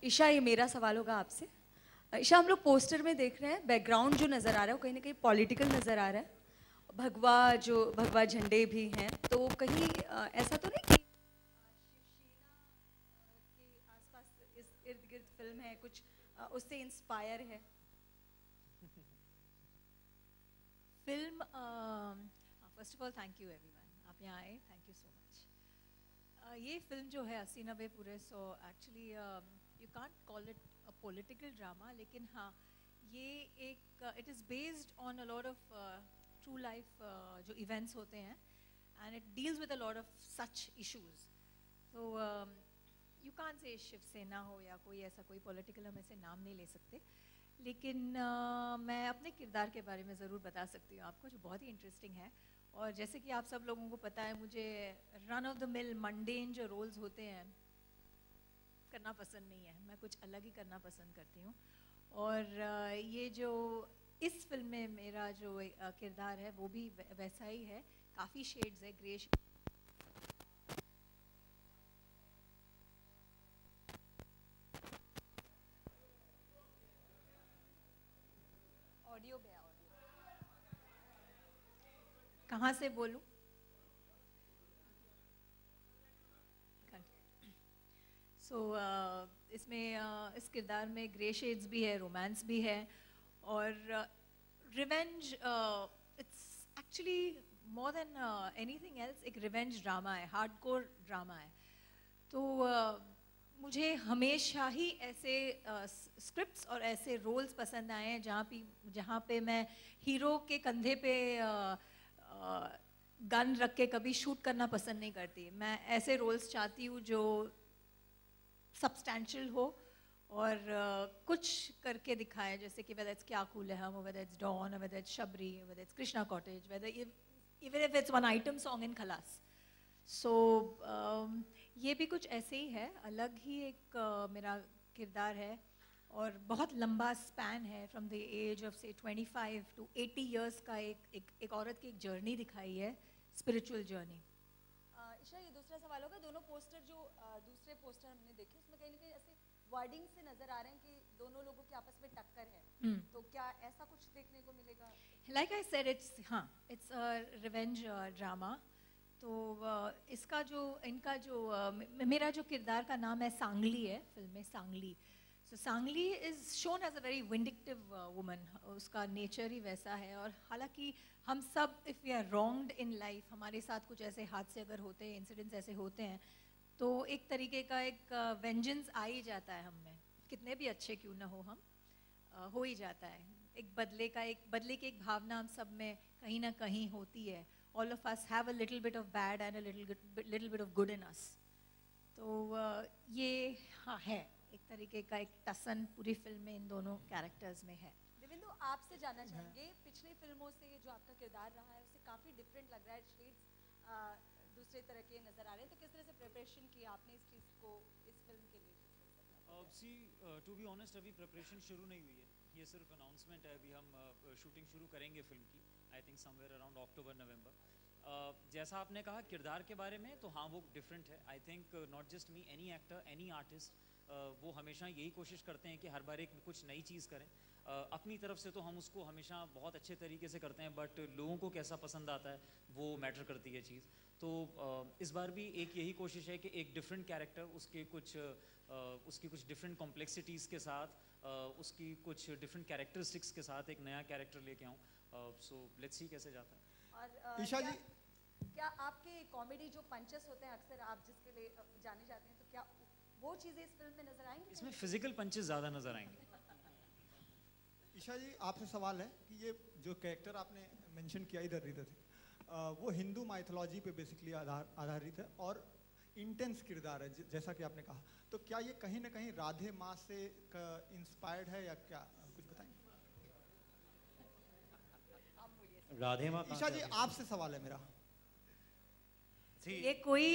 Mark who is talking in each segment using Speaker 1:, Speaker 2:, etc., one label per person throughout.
Speaker 1: ईशा, ये मेरा सवाल होगा आपसे। ईशा, हम लोग पोस्टर में देख रहे हैं बैकग्राउंड जो नज़र आ रहा है वो कहीं ना कहीं पॉलिटिकल नज़र आ रहा है। भगवा झंडे भी हैं, तो कहीं ऐसा तो नहीं कि शिवसेना के आसपास इस इर्द गिर्द फिल्म है, कुछ उससे इंस्पायर है?
Speaker 2: Film first of all thank you everyone, आप यहाँ आए, थैंक यू सो मच। ये फिल्म जो है 80-90 पूरे, so actually you can't call it a political drama, लेकिन हाँ ये एक it is based on a lot of true life जो इवेंट्स होते हैं, and it deals with a lot of such issues. तो यू कांट से शिवसेना हो या कोई ऐसा कोई पॉलिटिकल, हम ऐसे नाम नहीं ले सकते, लेकिन मैं अपने किरदार के बारे में ज़रूर बता सकती हूँ आपको, जो बहुत ही इंटरेस्टिंग है। और जैसे कि आप सब लोगों को पता है, मुझे run of the mill mundane जो रोल्स होते हैं करना पसंद नहीं है, मैं कुछ अलग ही करना पसंद करती हूँ। और ये जो इस फिल्म में मेरा जो किरदार है वो भी वैसा ही है, काफ़ी शेड्स है, ग्रे ऑडियो पे, कहाँ से बोलूं? इसमें इस किरदार में ग्रे शेड्स भी है, रोमांस भी है, और revenge it's actually more than anything else एक रिवेंज ड्रामा है, हार्डकोर ड्रामा है। तो मुझे हमेशा ही ऐसे स्क्रिप्ट्स और ऐसे रोल्स पसंद आए हैं जहाँ पे मैं हीरो के कंधे पे गन रख के कभी शूट करना पसंद नहीं करती। मैं ऐसे रोल्स चाहती हूँ जो सब्सटैंशियल हो और कुछ करके दिखाए, जैसे कि वेदर इट्स क्या कूल है हम, whether it's Don, whether it's Shabari, whether it's Krishna cottage, whether even if it's one item song in Khallas. So ये भी कुछ ऐसे ही है, अलग ही एक मेरा किरदार है, और बहुत लंबा स्पैन है, फ्रॉम द एज ऑफ से 25 to 80 ईयर्स का एक औरत की एक जर्नी दिखाई है, स्पिरिचुअल जर्नी।
Speaker 1: ईशा, ये दूसरा सवाल होगा, दोनों पोस्टर जो दूसरे पोस्टर हमने देखे उसमें कहीं ना कहीं ऐसे वर्डिंग से नजर आ रहे हैं कि दोनों लोगों की आपस में टक्कर है, तो क्या ऐसा कुछ देखने को मिलेगा?
Speaker 2: Like I said, it's a revenge drama. तो इनका जो मेरा जो किरदार का नाम है सांगली है फिल्म में, Sangli. So Sangli is shown as a very vindictive woman, उसका नेचर ही वैसा है। और हालांकि हम सब if we are wronged in life, हमारे साथ कुछ ऐसे हादसे अगर होते हैं, इंसिडेंट्स ऐसे होते हैं, तो एक तरीके का एक वेंजेंस आ ही जाता है हम में, कितने भी अच्छे क्यों ना हो हम, हो ही जाता है। एक बदले की एक भावना हम सब में कहीं ना कहीं होती है। All of us have a little bit of bad and a little bit of good in us. तो ये हाँ है एक तरीके का एक टसन पूरी फिल्म में इन दोनों कैरेक्टर्स में है।
Speaker 1: देवेंदु, आपसे जानना चाहेंगे, पिछली फिल्मों से जो आपका किरदार रहा है उससे काफ़ी डिफरेंट लग रहा है, शेड्स दूसरे तरह के नज़र आ रहे हैं, तो किस तरह से प्रिपरेशन की आपने इस चीज़ को इस फिल्म के लिए?
Speaker 3: टू बी ऑनेस्ट, अभी प्रिपरेशन शुरू नहीं हुई है, ये सिर्फ अनाउंसमेंट है। अभी हम शूटिंग शुरू करेंगे फिल्म की, आई थिंक समवेयर अराउंड अक्टूबर-नवंबर। जैसा आपने कहा किरदार के बारे में, तो हाँ वो डिफरेंट है। I think not just me, any actor, any artist, वो हमेशा यही कोशिश करते हैं कि हर बार एक कुछ नई चीज़ करें। अपनी तरफ से तो हम उसको हमेशा बहुत अच्छे तरीके से करते हैं, बट लोगों को कैसा पसंद आता है वो मैटर करती है चीज़। तो इस बार भी एक यही कोशिश है कि एक डिफरेंट कैरेक्टर, उसकी कुछ डिफरेंट कॉम्प्लेक्सिटीज़ के साथ, उसकी कुछ डिफरेंट कैरेक्टरिस्टिक्स के साथ एक नया कैरेक्टर लेके आऊँ। सो लेट्स सी कैसे जाता है।
Speaker 1: और
Speaker 4: ईशा जी,
Speaker 1: क्या आपके कॉमेडी जो पंचेस होते हैं अक्सर आप जिसके लिए जाने जाते हैं, तो क्या वो चीज़ें इस फिल्म में नजर आएंगी?
Speaker 3: इसमें फिजिकल पंचेस ज़्यादा नजर आएंगे।
Speaker 4: ईशा जी आपसे सवाल है कि ये जो कैरेक्टर आपने मेंशन किया इधर वो हिंदू माइथोलॉजी पे बेसिकली आधारित है और इंटेंस किरदार है, जैसा कि आपने कहा, तो क्या ये कहीं ना कहीं राधे माँ से इंस्पायर्ड है या क्या, कुछ बताएंगे?
Speaker 5: राधे माँ
Speaker 4: ईशा जी आपसे सवाल है मेरा।
Speaker 2: ये कोई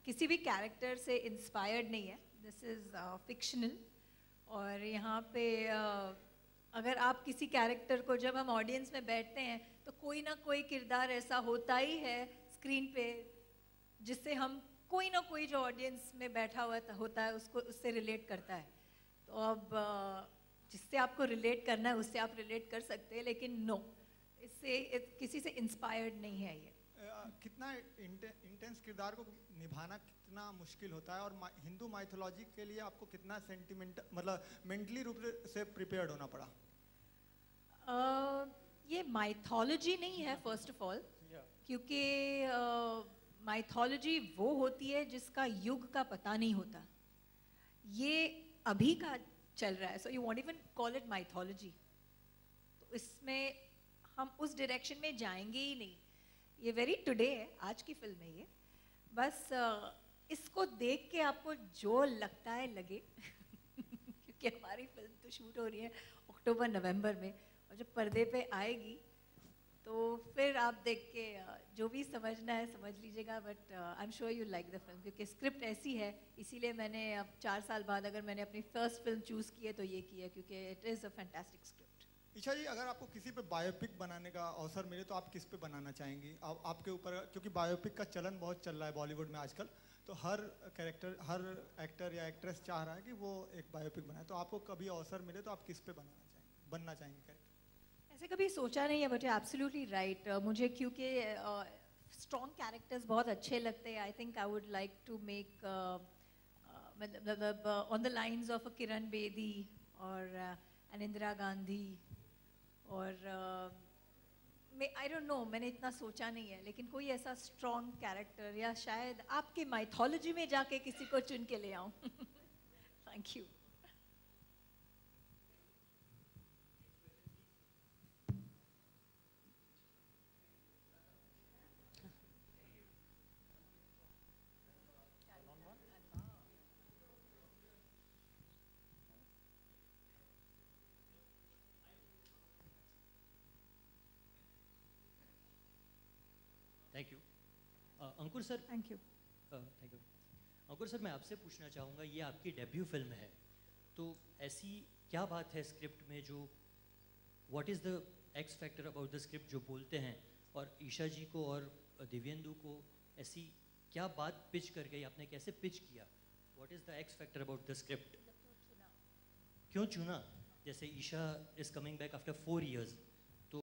Speaker 2: किसी भी कैरेक्टर से इंस्पायर्ड नहीं है, दिस इज़ फिक्शनल। और यहाँ पे अगर आप किसी कैरेक्टर को, जब हम ऑडियंस में बैठते हैं तो कोई ना कोई किरदार ऐसा होता ही है स्क्रीन पे जिससे हम कोई ना कोई जो ऑडियंस में बैठा हुआ होता है उसको उससे रिलेट करता है। तो अब जिससे आपको रिलेट करना है उससे आप रिलेट कर सकते हैं, लेकिन नो, इससे किसी से इंस्पायर्ड नहीं है ये।
Speaker 4: कितना इंटेंस किरदार को निभाना कितना मुश्किल होता है, और हिंदू माइथोलॉजी के लिए आपको कितना सेंटिमेंट मतलब मेंटली रूप से प्रिपेयर्ड होना पड़ा?
Speaker 2: ये माइथोलॉजी नहीं है फर्स्ट ऑफ ऑल, क्योंकि माइथोलॉजी वो होती है जिसका युग का पता नहीं होता। ये अभी का चल रहा है, so you want even call it mythology. तो इसमें हम उस डायरेक्शन में जाएंगे ही नहीं। ये वेरी टुडे है, आज की फिल्म है ये। बस इसको देख के आपको जो लगता है लगे क्योंकि हमारी फिल्म तो शूट हो रही है अक्टूबर नवंबर में, और जब पर्दे पे आएगी तो फिर आप देख के जो भी समझना है समझ लीजिएगा। But I am sure you like the film, क्योंकि स्क्रिप्ट ऐसी है, इसीलिए मैंने अब 4 साल बाद अगर मैंने अपनी फर्स्ट फिल्म चूज़ की है तो ये की है, क्योंकि it is a fantastic script.
Speaker 4: Isha ji, अगर आपको किसी पे बायोपिक बनाने का अवसर मिले तो आप किस पे बनाना चाहेंगी? आपके ऊपर, क्योंकि बायोपिक का चलन बहुत चल रहा है बॉलीवुड में आजकल, तो हर कैरेक्टर, हर एक्टर या एक्ट्रेस चाह रहा है कि वो एक बायोपिक बनाए, तो आपको कभी अवसर मिले तो आप किस पे बनना चाहेंगे कैरेक्टर?
Speaker 2: ऐसे कभी सोचा नहीं है, बट एब्सोल्युटली राइट। मुझे क्योंकि स्ट्रॉन्ग कैरेक्टर्स बहुत अच्छे लगते हैं। I think I would like to make मतलब on the lines of a Kiran Bedi और एन इंदिरा गांधी, और आई डोंट नो, मैंने इतना सोचा नहीं है, लेकिन कोई ऐसा स्ट्रॉन्ग कैरेक्टर, या शायद आपके माइथोलॉजी में जाके किसी को चुन के ले आऊं। Thank you.
Speaker 5: Thank you. Ankur sir,
Speaker 2: thank you.
Speaker 5: Thank you. Ankur sir, मैं आपसे पूछना चाहूँगा, ये आपकी डेब्यू फिल्म है, तो ऐसी क्या बात है स्क्रिप्ट में जो, what is the X factor about the script जो बोलते हैं, और ईशा जी को और दिव्येंदु को ऐसी क्या बात पिच कर गई, आपने कैसे पिच किया? What is the X factor about the script? क्यों चुना? जैसे Isha is coming back after 4 years, तो